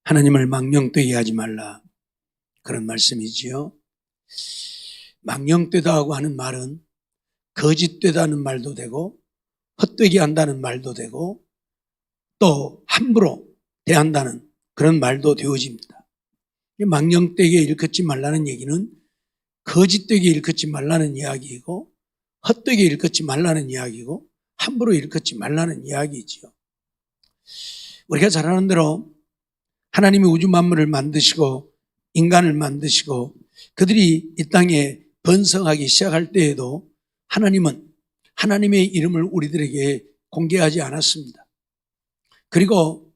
하나님을 망령되게 하지 말라, 그런 말씀이지요. 망령되다고 하는 말은 거짓되다는 말도 되고 헛되게 한다는 말도 되고 또 함부로 대한다는 그런 말도 되어집니다. 망령되게 일컫지 말라는 얘기는 거짓되게 일컫지 말라는 이야기이고 헛되게 일컫지 말라는 이야기고 함부로 일컫지 말라는 이야기이지요. 우리가 잘 아는 대로 하나님이 우주 만물을 만드시고 인간을 만드시고 그들이 이 땅에 번성하기 시작할 때에도 하나님은 하나님의 이름을 우리들에게 공개하지 않았습니다. 그리고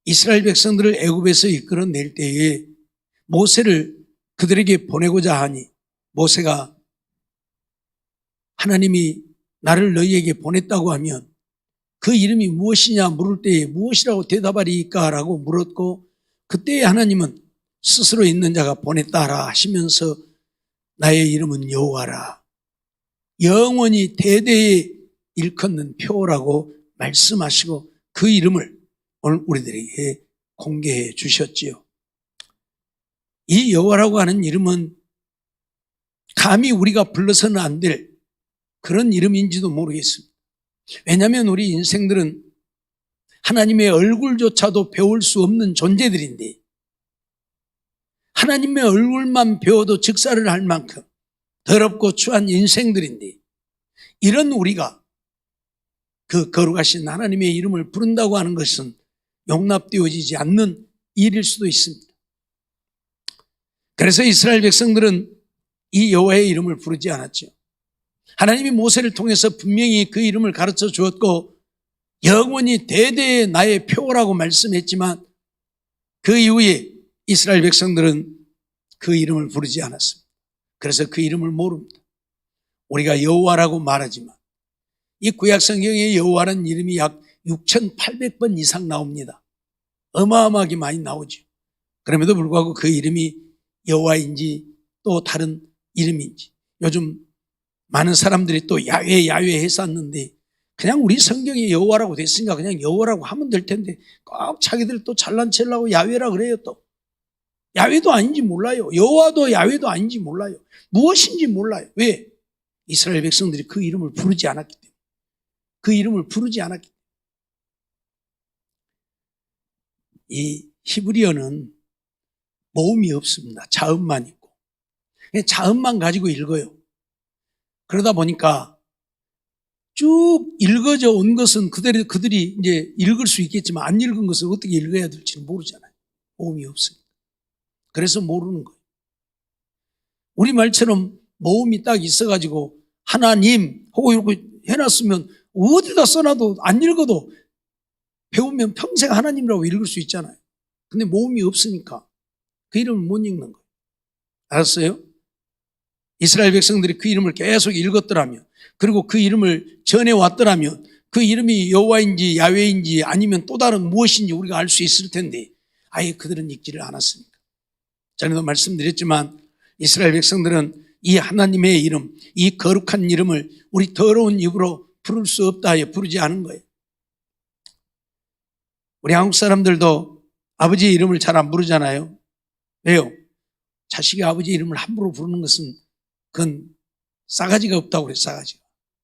이스라엘 백성들을 애굽에서 이끌어낼 때에 모세를 그들에게 보내고자 하니 모세가 하나님이 나를 너희에게 보냈다고 하면 그 이름이 무엇이냐 물을 때에 무엇이라고 대답하리까 라고 물었고, 그때에 하나님은 스스로 있는 자가 보냈다라 하시면서 나의 이름은 여호와라, 영원히 대대에 일컫는 표라고 말씀하시고 그 이름을 오늘 우리들에게 공개해 주셨지요. 이 여호와라고 하는 이름은 감히 우리가 불러서는 안 될 그런 이름인지도 모르겠습니다. 왜냐하면 우리 인생들은 하나님의 얼굴조차도 배울 수 없는 존재들인데 하나님의 얼굴만 배워도 즉사를 할 만큼 더럽고 추한 인생들인데 이런 우리가 그 거룩하신 하나님의 이름을 부른다고 하는 것은 용납되어지지 않는 일일 수도 있습니다. 그래서 이스라엘 백성들은 이 여호와의 이름을 부르지 않았죠. 하나님이 모세를 통해서 분명히 그 이름을 가르쳐 주었고 영원히 대대의 나의 표라고 말씀했지만 그 이후에 이스라엘 백성들은 그 이름을 부르지 않았습니다. 그래서 그 이름을 모릅니다. 우리가 여호와라고 말하지만 이 구약 성경에 여호와라는 이름이 약 6,800번 이상 나옵니다. 어마어마하게 많이 나오죠. 그럼에도 불구하고 그 이름이 여호와인지 또 다른 이름인지, 요즘 많은 사람들이 또 야외 했었는데 그냥 우리 성경에 여호와라고 됐으니까 그냥 여호와라고 하면 될 텐데 꼭 자기들 또 잘난 체를 하고 야외라 그래요. 또 야외도 아닌지 몰라요. 여호와도 야외도 아닌지 몰라요. 무엇인지 몰라요. 왜? 이스라엘 백성들이 그 이름을 부르지 않았기 때문에. 그 이름을 부르지 않았기 때문에. 이 히브리어는 모음이 없습니다. 자음만 있고 자음만 가지고 읽어요. 그러다 보니까 쭉 읽어져 온 것은 그들이 이제 읽을 수 있겠지만 안 읽은 것을 어떻게 읽어야 될지는 모르잖아요. 모음이 없으니까. 그래서 모르는 거예요. 우리말처럼 모음이 딱 있어가지고 하나님 하고 이렇게 해놨으면 어디다 써놔도 안 읽어도 배우면 평생 하나님이라고 읽을 수 있잖아요. 근데 모음이 없으니까 그 이름을 못 읽는 거예요. 알았어요? 이스라엘 백성들이 그 이름을 계속 읽었더라면, 그리고 그 이름을 전해왔더라면 그 이름이 여호와인지 야훼인지 아니면 또 다른 무엇인지 우리가 알 수 있을 텐데 아예 그들은 읽지를 않았으니까. 전에도 말씀드렸지만 이스라엘 백성들은 이 하나님의 이름, 이 거룩한 이름을 우리 더러운 입으로 부를 수 없다 하여 부르지 않은 거예요. 우리 한국 사람들도 아버지의 이름을 잘 안 부르잖아요. 왜요? 자식이 아버지 이름을 함부로 부르는 것은 그건 싸가지가 없다고 그래요. 싸가지가.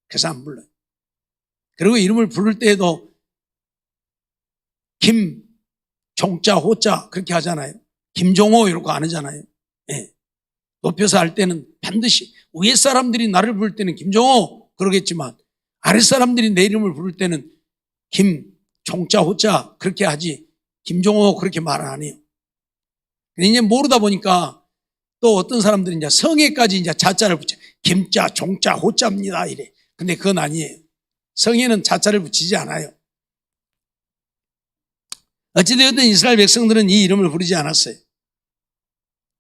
그래서 안 불러요. 그리고 이름을 부를 때에도 김, 종자, 호자 그렇게 하잖아요. 김종호 이러고 안 하잖아요. 네. 높여서 할 때는 반드시 위에 사람들이 나를 부를 때는 김종호 그러겠지만 아래 사람들이 내 이름을 부를 때는 김, 종자, 호자 그렇게 하지 김종호 그렇게 말 안 해요. 근데 이제 모르다 보니까 또 어떤 사람들은 이제 성에까지 이제 자자를 붙여. 김자, 종자, 호자입니다. 이래. 근데 그건 아니에요. 성에는 자자를 붙이지 않아요. 어찌되었든 이스라엘 백성들은 이 이름을 부르지 않았어요.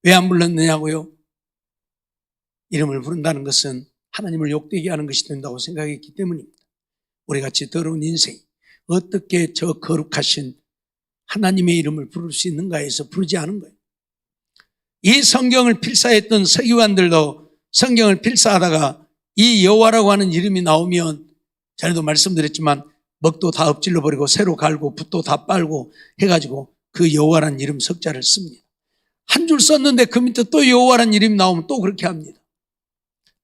왜 안 불렀느냐고요? 이름을 부른다는 것은 하나님을 욕되게 하는 것이 된다고 생각했기 때문입니다. 우리같이 더러운 인생, 어떻게 저 거룩하신 하나님의 이름을 부를 수 있는가 해서 부르지 않은 거예요. 이 성경을 필사했던 서기관들도 성경을 필사하다가 이 여호와라고 하는 이름이 나오면 전에도 말씀드렸지만 먹도 다 엎질러 버리고 새로 갈고 붓도 다 빨고 해가지고 그 여호와란 이름 석자를 씁니다. 한 줄 썼는데 그 밑에 또 여호와란 이름이 나오면 또 그렇게 합니다.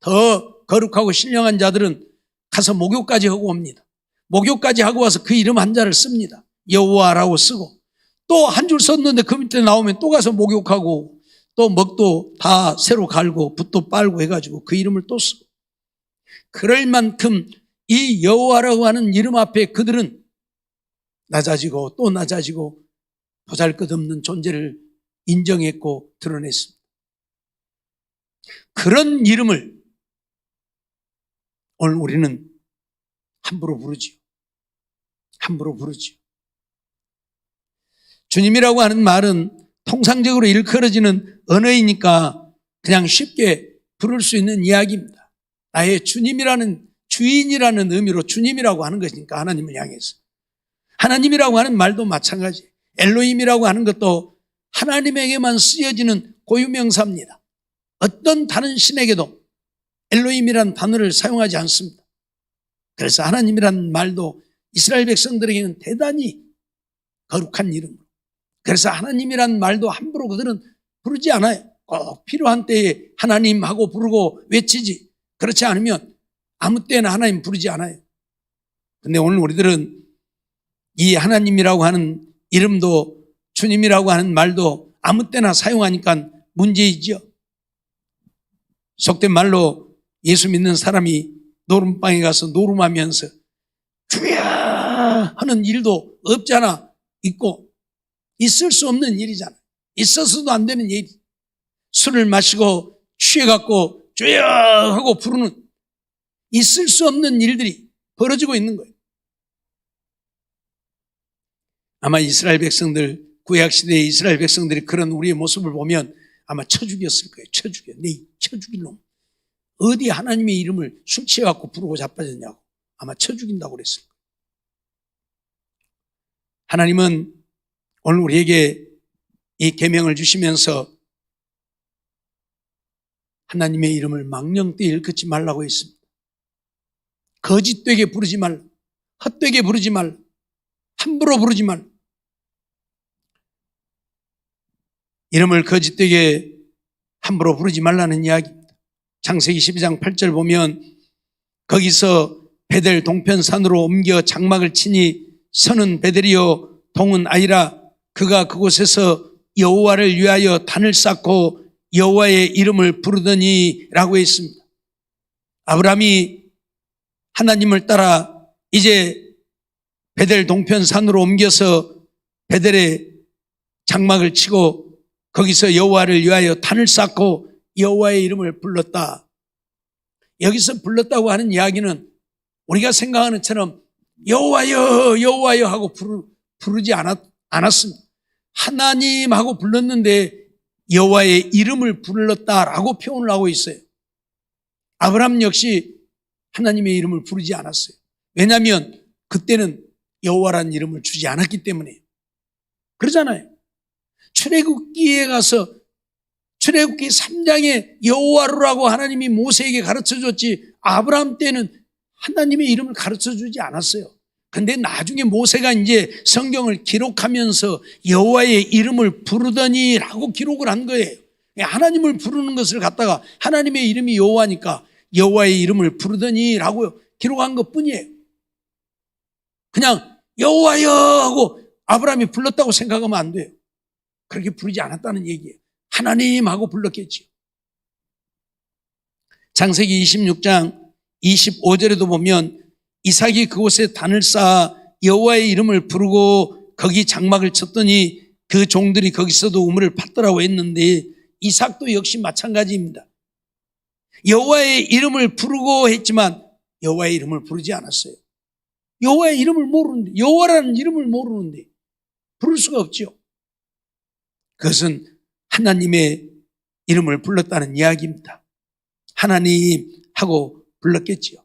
더 거룩하고 신령한 자들은 가서 목욕까지 하고 옵니다. 목욕까지 하고 와서 그 이름 한자를 씁니다. 여호와라고 쓰고, 또 한 줄 썼는데 그 밑에 나오면 또 가서 목욕하고, 또 먹도 다 새로 갈고 붓도 빨고 해가지고 그 이름을 또 쓰고, 그럴 만큼 이 여호와라고 하는 이름 앞에 그들은 낮아지고 또 낮아지고 보잘것없는 존재를 인정했고 드러냈습니다. 그런 이름을 오늘 우리는 함부로 부르지요. 함부로 부르지요. 주님이라고 하는 말은 통상적으로 일컬어지는 언어이니까 그냥 쉽게 부를 수 있는 이야기입니다. 나의 주님이라는, 주인이라는 의미로 주님이라고 하는 것이니까 하나님을 향해서. 하나님이라고 하는 말도 마찬가지. 엘로힘이라고 하는 것도 하나님에게만 쓰여지는 고유명사입니다. 어떤 다른 신에게도 엘로힘이라는 단어를 사용하지 않습니다. 그래서 하나님이라는 말도 이스라엘 백성들에게는 대단히 거룩한 이름으로, 그래서 하나님이라는 말도 함부로 그들은 부르지 않아요. 꼭 필요한 때에 하나님하고 부르고 외치지, 그렇지 않으면 아무 때나 하나님 부르지 않아요. 근데 오늘 우리들은 이 하나님이라고 하는 이름도 주님이라고 하는 말도 아무 때나 사용하니까 문제이죠. 속된 말로 예수 믿는 사람이 노름방에 가서 노름하면서 주여 하는 일도 없잖아. 있고 있을 수 없는 일이잖아. 있어서도 안 되는 일. 술을 마시고 취해갖고 주여 하고 부르는 있을 수 없는 일들이 벌어지고 있는 거예요. 아마 이스라엘 백성들, 구약시대의 이스라엘 백성들이 그런 우리의 모습을 보면 아마 쳐 죽였을 거예요. 쳐 죽여. 네, 쳐 죽일 놈. 어디 하나님의 이름을 술 취해갖고 부르고 자빠졌냐고. 아마 쳐 죽인다고 그랬을 거예요. 하나님은 오늘 우리에게 이 계명을 주시면서 하나님의 이름을 망령되이 일컫지 말라고 했습니다. 거짓되게 부르지 말라. 헛되게 부르지 말라. 함부로 부르지 말라. 이름을 거짓되게 함부로 부르지 말라는 이야기입니다. 창세기 12장 8절 보면 거기서 베델 동편산으로 옮겨 장막을 치니 서는 베델이요 동은 아이라 그가 그곳에서 여호와를 위하여 단을 쌓고 여호와의 이름을 부르더니 라고 했습니다. 아브라함이 하나님을 따라 이제 베델 동편산으로 옮겨서 베델에 장막을 치고 거기서 여호와를 위하여 단을 쌓고 여호와의 이름을 불렀다. 여기서 불렀다고 하는 이야기는 우리가 생각하는 것처럼 여호와여 여호와여 하고 부르지 않았습니다. 하나님하고 불렀는데 여호와의 이름을 불렀다라고 표현을 하고 있어요. 아브라함 역시 하나님의 이름을 부르지 않았어요. 왜냐하면 그때는 여호와라는 이름을 주지 않았기 때문에. 그러잖아요. 출애굽기에 가서 출애굽기 3장에 여호와라고 하나님이 모세에게 가르쳐줬지 아브라함 때는 하나님의 이름을 가르쳐주지 않았어요. 근데 나중에 모세가 이제 성경을 기록하면서 여호와의 이름을 부르더니 라고 기록을 한 거예요. 하나님을 부르는 것을 갖다가 하나님의 이름이 여호와니까 여호와의 이름을 부르더니 라고 기록한 것 뿐이에요. 그냥 여호와여 하고 아브라함이 불렀다고 생각하면 안 돼요. 그렇게 부르지 않았다는 얘기예요. 하나님하고 불렀겠죠. 창세기 26장 25절에도 보면 이삭이 그곳에 단을 쌓아 여호와의 이름을 부르고 거기 장막을 쳤더니 그 종들이 거기서도 우물을 팠더라고 했는데 이삭도 역시 마찬가지입니다. 여호와의 이름을 부르고 했지만 여호와의 이름을 부르지 않았어요. 여호와의 이름을 모르는데, 여호와라는 이름을 모르는데 부를 수가 없죠. 그것은 하나님의 이름을 불렀다는 이야기입니다. 하나님 하고 불렀겠지요.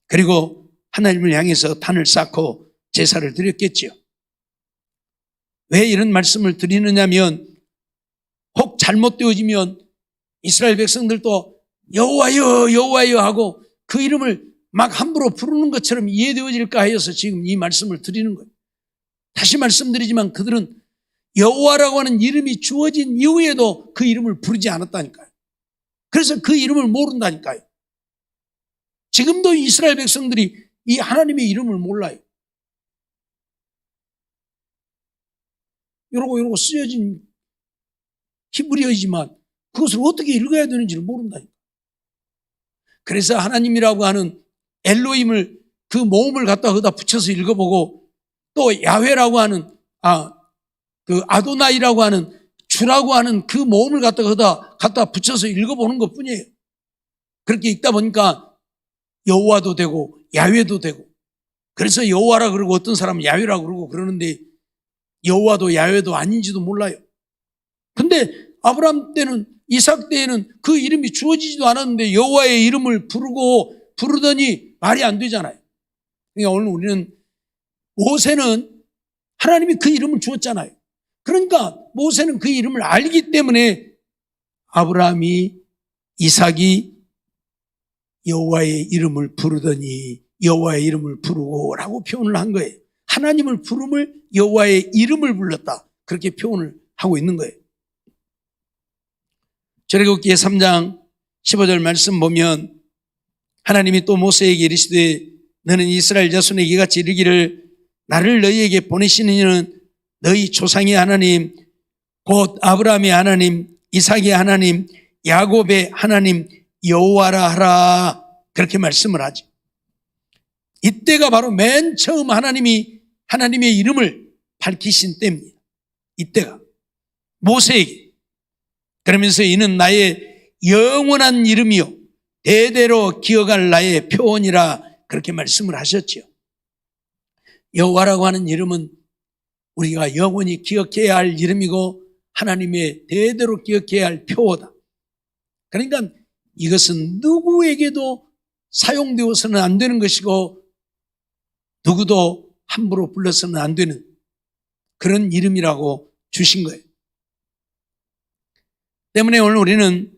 그리고 하나님을 향해서 단을 쌓고 제사를 드렸겠지요. 왜 이런 말씀을 드리느냐면 혹 잘못되어지면 이스라엘 백성들도 여호와여 여호와여 하고 그 이름을 막 함부로 부르는 것처럼 이해되어질까 하여서 지금 이 말씀을 드리는 거예요. 다시 말씀드리지만 그들은 여호와라고 하는 이름이 주어진 이후에도 그 이름을 부르지 않았다니까요. 그래서 그 이름을 모른다니까요. 지금도 이스라엘 백성들이 이 하나님의 이름을 몰라요. 이러고 쓰여진 히브리어이지만 그것을 어떻게 읽어야 되는지를 모른다니까. 그래서 하나님이라고 하는 엘로힘을 그 모음을 갖다 붙여서 읽어보고 또 야훼라고 하는 그 아도나이라고 하는 주라고 하는 그 모음을 갖다 붙여서 읽어보는 것 뿐이에요. 그렇게 읽다 보니까 여호와도 되고 야훼도 되고, 그래서 여호와라 그러고 어떤 사람은 야훼라고 그러고 그러는데 여호와도 야훼도 아닌지도 몰라요. 근데 아브라함 때는, 이삭 때에는 그 이름이 주어지지도 않았는데 여호와의 이름을 부르더니 말이 안 되잖아요. 그러니까 오늘 우리는, 모세는 하나님이 그 이름을 주었잖아요. 그러니까 모세는 그 이름을 알기 때문에 아브라함이, 이삭이 여호와의 이름을 부르더니 여호와의 이름을 부르고 라고 표현을 한 거예요. 하나님을 부름을 여호와의 이름을 불렀다, 그렇게 표현을 하고 있는 거예요. 출애굽기 3장 15절 말씀 보면 하나님이 또 모세에게 이르시되 너는 이스라엘 자손에게 이같이 이르기를 나를 너희에게 보내시는 이는 너희 조상의 하나님 곧 아브라함의 하나님, 이삭의 하나님, 야곱의 하나님 여호와라 하라, 그렇게 말씀을 하죠. 이때가 바로 맨 처음 하나님이 하나님의 이름을 밝히신 때입니다. 이때가 모세에게. 그러면서 이는 나의 영원한 이름이요 대대로 기억할 나의 표언이라, 그렇게 말씀을 하셨죠. 여호와라고 하는 이름은 우리가 영원히 기억해야 할 이름이고 하나님의 대대로 기억해야 할 표어다. 그러니까 이것은 누구에게도 사용되어서는 안 되는 것이고 누구도 함부로 불러서는 안 되는 그런 이름이라고 주신 거예요. 때문에 오늘 우리는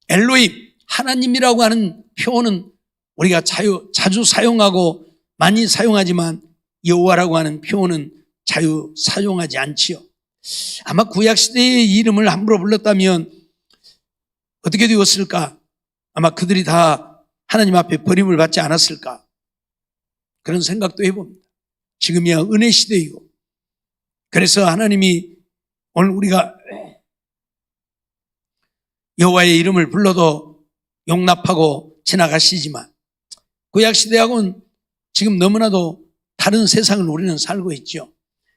엘로힘, 하나님이라고 하는 표현은 우리가 자주 사용하고 많이 사용하지만 여호와라고 하는 표현은 자주 사용하지 않지요. 아마 구약시대의 이름을 함부로 불렀다면 어떻게 되었을까? 아마 그들이 다 하나님 앞에 버림을 받지 않았을까? 그런 생각도 해봅니다. 지금이야 은혜 시대이고, 그래서 하나님이 오늘 우리가 여호와의 이름을 불러도 용납하고 지나가시지만 구약시대하고는 지금 너무나도 다른 세상을 우리는 살고 있죠.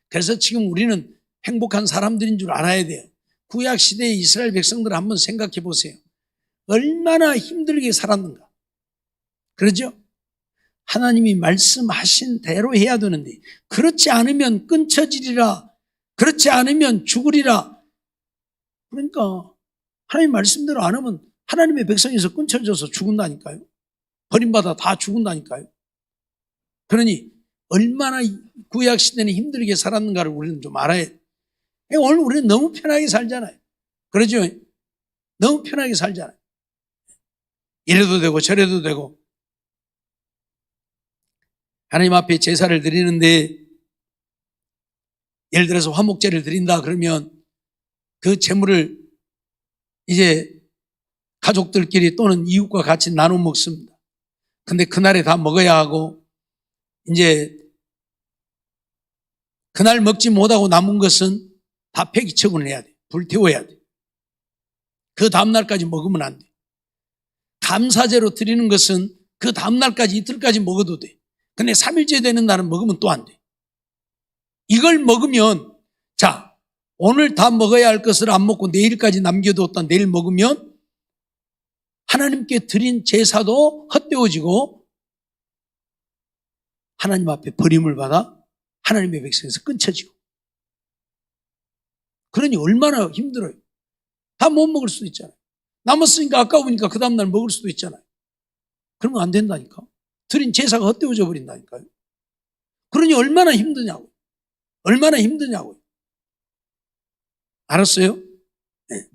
그래서 지금 우리는 행복한 사람들인 줄 알아야 돼요. 구약시대의 이스라엘 백성들을 한번 생각해 보세요. 얼마나 힘들게 살았는가. 그러죠? 하나님이 말씀하신 대로 해야 되는데 그렇지 않으면 끊쳐지리라, 그렇지 않으면 죽으리라. 그러니까 하나님 말씀대로 안 하면 하나님의 백성에서 끊쳐져서 죽는다니까요. 버림받아 다 죽는다니까요. 그러니 얼마나 구약시대는 힘들게 살았는가를 우리는 좀 알아야 돼요. 오늘 우리는 너무 편하게 살잖아요. 그러죠? 너무 편하게 살잖아요. 이래도 되고 저래도 되고. 하나님 앞에 제사를 드리는데 예를 들어서 화목제를 드린다 그러면 그 제물을 이제 가족들끼리 또는 이웃과 같이 나눠 먹습니다. 근데 그날에 다 먹어야 하고, 이제 그날 먹지 못하고 남은 것은 다 폐기 처분을 해야 돼. 불태워야 돼. 그 다음날까지 먹으면 안 돼. 감사제로 드리는 것은 그 다음날까지, 이틀까지 먹어도 돼. 근데 3일째 되는 날은 먹으면 또 안 돼. 이걸 먹으면, 자, 오늘 다 먹어야 할 것을 안 먹고 내일까지 남겨두었다 내일 먹으면 하나님께 드린 제사도 헛되어지고 하나님 앞에 버림을 받아 하나님의 백성에서 끊쳐지고. 그러니 얼마나 힘들어요. 다 못 먹을 수도 있잖아요. 남았으니까 아까우니까 그 다음날 먹을 수도 있잖아요. 그러면 안 된다니까. 드린 제사가 헛되어져 버린다니까요. 그러니 얼마나 힘드냐고요. 얼마나 힘드냐고요. 알았어요? 네.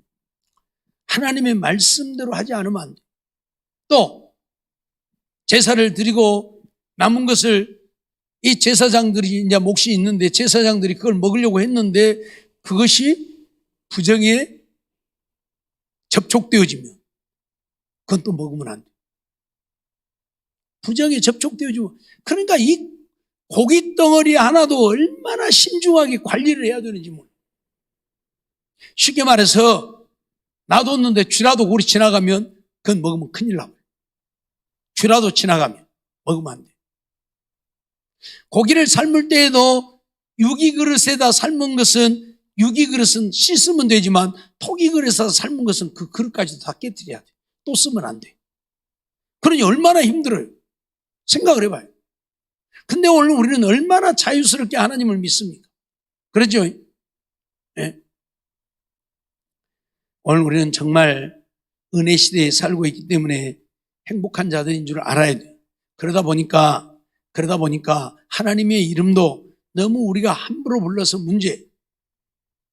하나님의 말씀대로 하지 않으면 안 돼요. 또 제사를 드리고 남은 것을 이 제사장들이 이제 몫이 있는데 제사장들이 그걸 먹으려고 했는데 그것이 부정에 접촉되어지면 그건 또 먹으면 안 돼. 부정에 접촉되어지면 그러니까 이 고기 덩어리 하나도 얼마나 신중하게 관리를 해야 되는지 몰라. 쉽게 말해서 놔뒀는데 쥐라도 고리 지나가면 그건 먹으면 큰일 나요. 쥐라도 지나가면 먹으면 안 돼. 고기를 삶을 때에도 유기그릇에다 삶은 것은 유기그릇은 씻으면 되지만 토기그릇에다 삶은 것은 그 그릇까지도 다 깨뜨려야 돼. 또 쓰면 안 돼. 그러니 얼마나 힘들어요. 생각을 해봐요. 근데 오늘 우리는 얼마나 자유스럽게 하나님을 믿습니까? 그렇죠? 네. 오늘 우리는 정말 은혜 시대에 살고 있기 때문에 행복한 자들인 줄 알아야 돼요. 그러다 보니까 하나님의 이름도 너무 우리가 함부로 불러서 문제.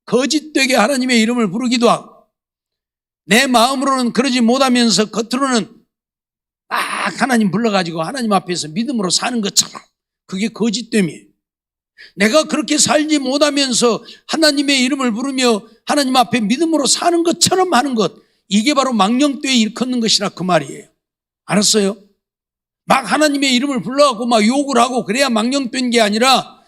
거짓되게 하나님의 이름을 부르기도 하고 내 마음으로는 그러지 못하면서 겉으로는 막 하나님 불러가지고 하나님 앞에서 믿음으로 사는 것처럼 그게 거짓됨이에요. 내가 그렇게 살지 못하면서 하나님의 이름을 부르며 하나님 앞에 믿음으로 사는 것처럼 하는 것, 이게 바로 망령되이 일컫는 것이라 그 말이에요. 알았어요? 막 하나님의 이름을 불러갖고 막 욕을 하고 그래야 망령된 게 아니라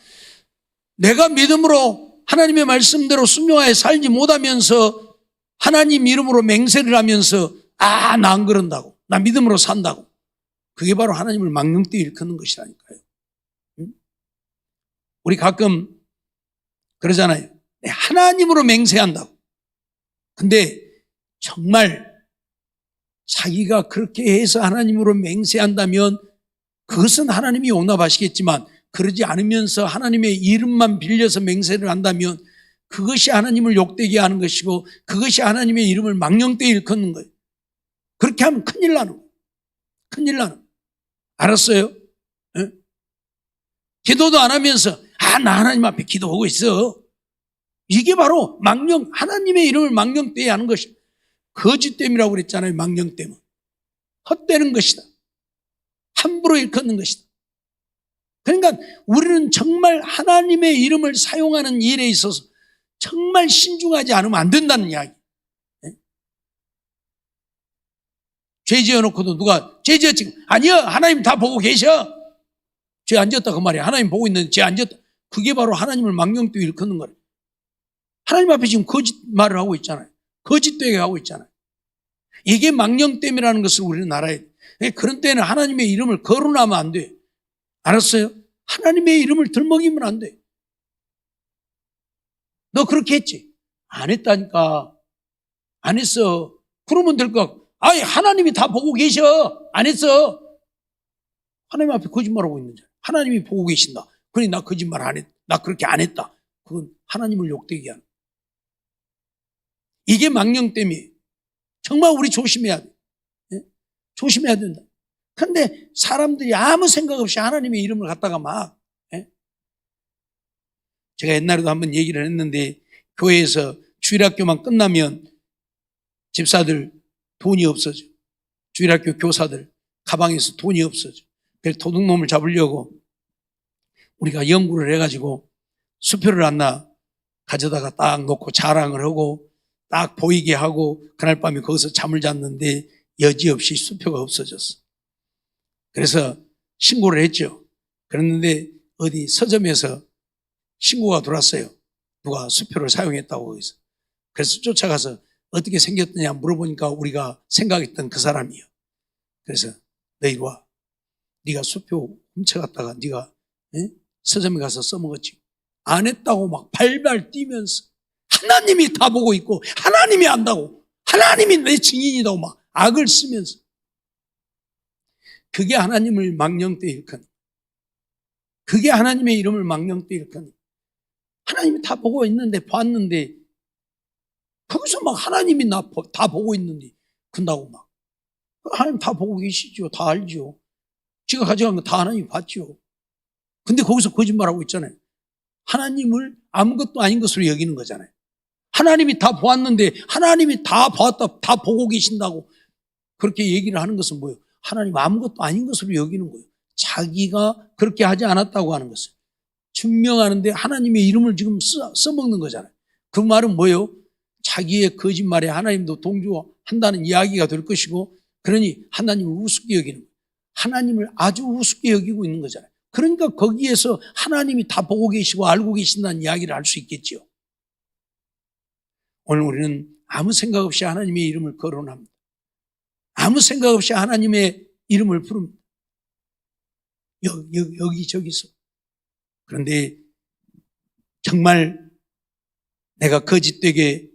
내가 믿음으로 하나님의 말씀대로 순종하여 살지 못하면서 하나님 이름으로 맹세를 하면서 나 안 그런다고, 나 믿음으로 산다고, 그게 바로 하나님을 망령되이 일컫는 것이라니까요. 우리 가끔 그러잖아요. 하나님으로 맹세한다고. 근데 정말 자기가 그렇게 해서 하나님으로 맹세한다면 그것은 하나님이 용납하시겠지만 그러지 않으면서 하나님의 이름만 빌려서 맹세를 한다면 그것이 하나님을 욕되게 하는 것이고 그것이 하나님의 이름을 망령되이 일컫는 거예요. 그렇게 하면 큰일 나는 거예요. 큰일 나는 거예요. 알았어요? 네? 기도도 안 하면서 나 하나님 앞에 기도하고 있어. 이게 바로 하나님의 이름을 망령되이 하는 것이다. 거짓됨이라고 그랬잖아요. 망령됨은 헛되는 것이다. 함부로 일컫는 것이다. 그러니까 우리는 정말 하나님의 이름을 사용하는 일에 있어서 정말 신중하지 않으면 안 된다는 이야기. 네? 죄 지어놓고도 누가 죄 지었지? 아니야, 하나님 다 보고 계셔. 죄 안 지었다 그 말이야. 하나님 보고 있는데 죄 안 지었다. 그게 바로 하나님을 망령되이 일컫는 거예요. 하나님 앞에 지금 거짓말을 하고 있잖아요. 거짓되게 하고 있잖아요. 이게 망령됨이라는 것을 우리는 알아야 돼요. 그런 때는 하나님의 이름을 거론하면 안 돼. 알았어요? 하나님의 이름을 들먹이면 안 돼. 너 그렇게 했지? 안 했다니까. 안 했어. 그러면 될 것 같고. 하나님이 다 보고 계셔. 안 했어. 하나님 앞에 거짓말하고 있는 자. 하나님이 보고 계신다. 그러니 나 거짓말 안 했다. 나 그렇게 안 했다. 그건 하나님을 욕되게 하는. 이게 망령됨이에요. 정말 우리 조심해야 돼. 네? 조심해야 된다. 그런데 사람들이 아무 생각 없이 하나님의 이름을 갖다가 막. 네? 제가 옛날에도 한번 얘기를 했는데 교회에서 주일학교만 끝나면 집사들 돈이 없어져. 주일학교 교사들 가방에서 돈이 없어져. 그래서 도둑놈을 잡으려고 우리가 연구를 해가지고 수표를 하나 가져다가 딱 놓고 자랑을 하고 딱 보이게 하고 그날 밤에 거기서 잠을 잤는데 여지없이 수표가 없어졌어. 그래서 신고를 했죠. 그랬는데 어디 서점에서 신고가 들어왔어요. 누가 수표를 사용했다고 거기서. 그래서 쫓아가서 어떻게 생겼느냐 물어보니까 우리가 생각했던 그 사람이에요. 그래서 너 이리 와. 네가 수표 훔쳐갔다가 네가 서점에 가서 써먹었지. 안 했다고 막 발발 뛰면서 하나님이 다 보고 있고 하나님이 안다고 하나님이 내 증인이라고 막 악을 쓰면서. 그게 하나님을 망령되이 일컫는, 그게 하나님의 이름을 망령되이 일컫는. 하나님이 다 보고 있는데 봤는데 거기서 막 하나님이 나 다 보고 있는데 근다고 막. 하나님 다 보고 계시죠. 다 알죠. 지가 가져간 거 다 하나님이 봤죠. 근데 거기서 거짓말하고 있잖아요. 하나님을 아무것도 아닌 것으로 여기는 거잖아요. 하나님이 다 보았는데 하나님이 다 보았다, 다 보고 계신다고 그렇게 얘기를 하는 것은 뭐예요? 하나님 아무것도 아닌 것으로 여기는 거예요. 자기가 그렇게 하지 않았다고 하는 것을 증명하는데 하나님의 이름을 지금 써먹는 거잖아요. 그 말은 뭐예요? 자기의 거짓말에 하나님도 동조한다는 이야기가 될 것이고, 그러니 하나님을 우습게 여기는 거예요. 하나님을 아주 우습게 여기고 있는 거잖아요. 그러니까 거기에서 하나님이 다 보고 계시고 알고 계신다는 이야기를 할 수 있겠죠. 오늘 우리는 아무 생각 없이 하나님의 이름을 거론합니다. 아무 생각 없이 하나님의 이름을 부릅니다. 여기저기서. 그런데 정말 내가 거짓되게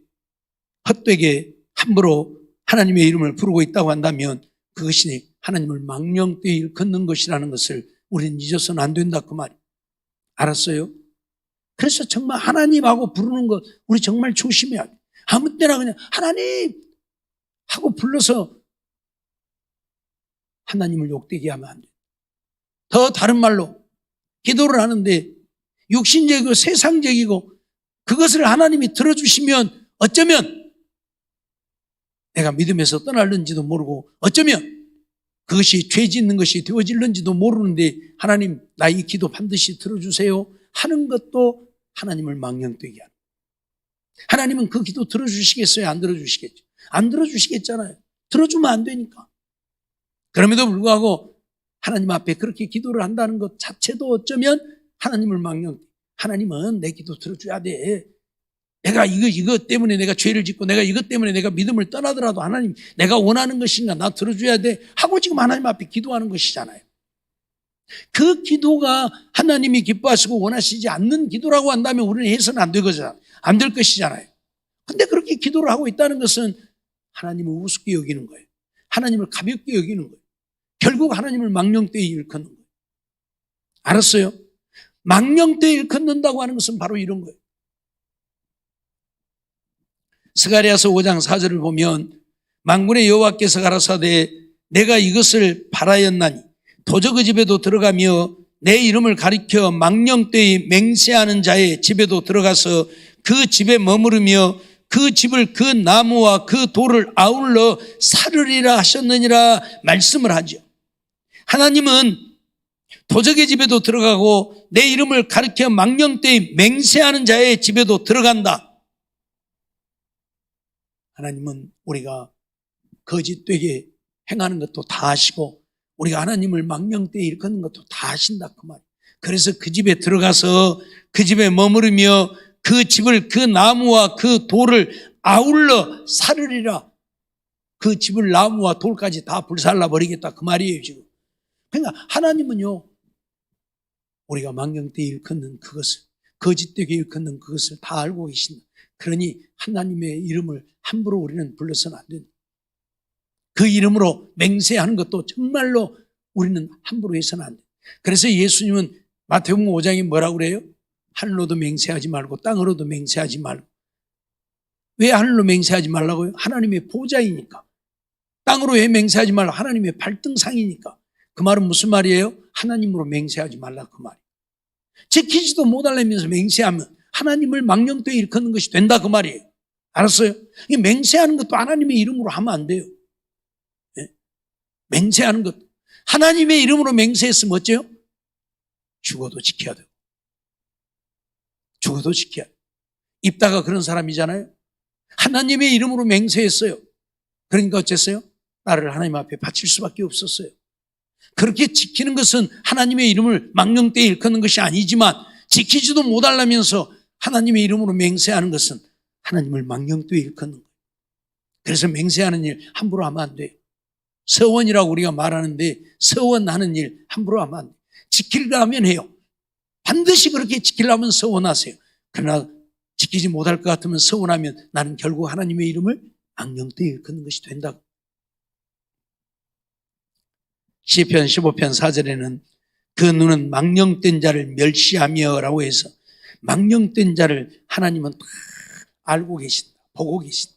헛되게 함부로 하나님의 이름을 부르고 있다고 한다면 그것이 하나님을 망령되이 일컫는 것이라는 것을 우리는 잊어서는 안 된다 그 말이에요. 알았어요? 그래서 정말 하나님하고 부르는 것 우리 정말 조심해야 돼요. 아무 때나 그냥 하나님 하고 불러서 하나님을 욕되게 하면 안 돼요. 더 다른 말로 기도를 하는데 육신적이고 세상적이고 그것을 하나님이 들어주시면 어쩌면 내가 믿음에서 떠날는지도 모르고 어쩌면 그것이 죄 짓는 것이 되어질는지도 모르는데 하나님 나 이 기도 반드시 들어주세요 하는 것도 하나님을 망령되게 하는. 하나님은 그 기도 들어주시겠어요? 안 들어주시겠죠? 안 들어주시겠잖아요. 들어주면 안 되니까. 그럼에도 불구하고 하나님 앞에 그렇게 기도를 한다는 것 자체도 어쩌면 하나님을 하나님은 내 기도 들어줘야 돼. 내가 이거 때문에 내가 죄를 짓고 내가 이것 때문에 내가 믿음을 떠나더라도 하나님 내가 원하는 것인가 나 들어줘야 돼 하고 지금 하나님 앞에 기도하는 것이잖아요. 그 기도가 하나님이 기뻐하시고 원하시지 않는 기도라고 한다면 우리는 해서는 안 될 것이잖아요. 근데 그렇게 기도를 하고 있다는 것은 하나님을 우습게 여기는 거예요. 하나님을 가볍게 여기는 거예요. 결국 하나님을 망령되이 일컫는 거예요. 알았어요? 망령되이 일컫는다고 하는 것은 바로 이런 거예요. 스가랴서 5장 4절을 보면 만군의 여호와께서 가라사대 내가 이것을 바라였나니 도저 그 집에도 들어가며 내 이름을 가리켜 망령되이 맹세하는 자의 집에도 들어가서 그 집에 머무르며 그 집을 그 나무와 그 돌을 아울러 사르리라 하셨느니라 말씀을 하죠. 하나님은 도적의 집에도 들어가고 내 이름을 가리켜 망령되이 맹세하는 자의 집에도 들어간다. 하나님은 우리가 거짓되게 행하는 것도 다 아시고 우리가 하나님을 망령되이 일컫는 것도 다 아신다 그 말이에요. 그래서 그 집에 들어가서 그 집에 머무르며 그 집을 그 나무와 그 돌을 아울러 사르리라. 그 집을 나무와 돌까지 다 불살라 버리겠다 그 말이에요 지금. 그러니까 하나님은요 우리가 망령되이 일컫는 그것을 거짓되게 일컫는 그것을 다 알고 계신다. 그러니 하나님의 이름을 함부로 우리는 불러서는 안 된다. 그 이름으로 맹세하는 것도 정말로 우리는 함부로 해서는 안 된다. 그래서 예수님은 마태복음 5장에 뭐라고 그래요? 하늘로도 맹세하지 말고 땅으로도 맹세하지 말고. 왜 하늘로 맹세하지 말라고요? 하나님의 보좌이니까. 땅으로 왜 맹세하지 말라? 하나님의 발등상이니까. 그 말은 무슨 말이에요? 하나님으로 맹세하지 말라 그 말이에요. 지키지도 못하려면서 맹세하면 하나님을 망령되이 일컫는 것이 된다 그 말이에요. 알았어요? 맹세하는 것도 하나님의 이름으로 하면 안 돼요. 네? 맹세하는 것도 하나님의 이름으로 맹세했으면 어째요? 죽어도 지켜야 돼요. 죽어도 지켜야 돼요. 입다가 그런 사람이잖아요. 하나님의 이름으로 맹세했어요. 그러니까 어쨌어요? 나를 하나님 앞에 바칠 수밖에 없었어요. 그렇게 지키는 것은 하나님의 이름을 망령되이 일컫는 것이 아니지만 지키지도 못하려면서 하나님의 이름으로 맹세하는 것은 하나님을 망령되이 일컫는 거예요. 그래서 맹세하는 일 함부로 하면 안 돼요. 서원이라고 우리가 말하는데 서원하는 일 함부로 하면 안 돼요. 지키려 하면 해요. 반드시 그렇게 지키려면 서원하세요. 그러나 지키지 못할 것 같으면 서원하면 나는 결국 하나님의 이름을 망령되이 일컫는 것이 된다고. 시편 15편 4절에는 그 눈은 망령된 자를 멸시하며 라고 해서 망령된 자를 하나님은 다 알고 계신다. 보고 계신다.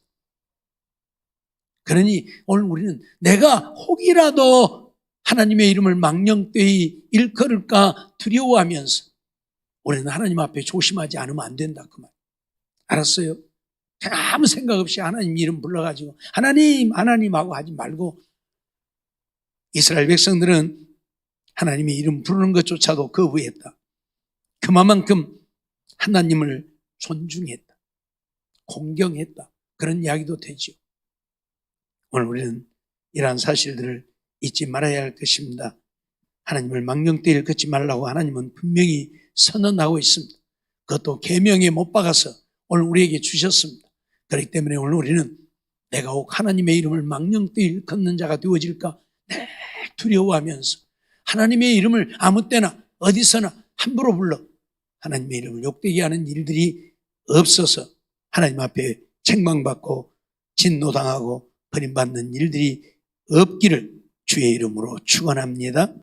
그러니 오늘 우리는 내가 혹이라도 하나님의 이름을 망령되이 일컬을까 두려워하면서 우리는 하나님 앞에 조심하지 않으면 안 된다 그 말. 알았어요? 아무 생각 없이 하나님 이름 불러가지고 하나님 하나님 하고 하지 말고 이스라엘 백성들은 하나님의 이름 부르는 것조차도 거부했다. 그만큼 하나님을 존중했다. 공경했다. 그런 이야기도 되죠. 오늘 우리는 이러한 사실들을 잊지 말아야 할 것입니다. 하나님을 망령되이 걷지 말라고 하나님은 분명히 선언하고 있습니다. 그것도 계명에 못 박아서 오늘 우리에게 주셨습니다. 그렇기 때문에 오늘 우리는 내가 혹 하나님의 이름을 망령되이 걷는 자가 되어질까 두려워하면서 하나님의 이름을 아무 때나 어디서나 함부로 불러 하나님의 이름을 욕되게 하는 일들이 없어서 하나님 앞에 책망받고 진노당하고 버림받는 일들이 없기를 주의 이름으로 축원합니다.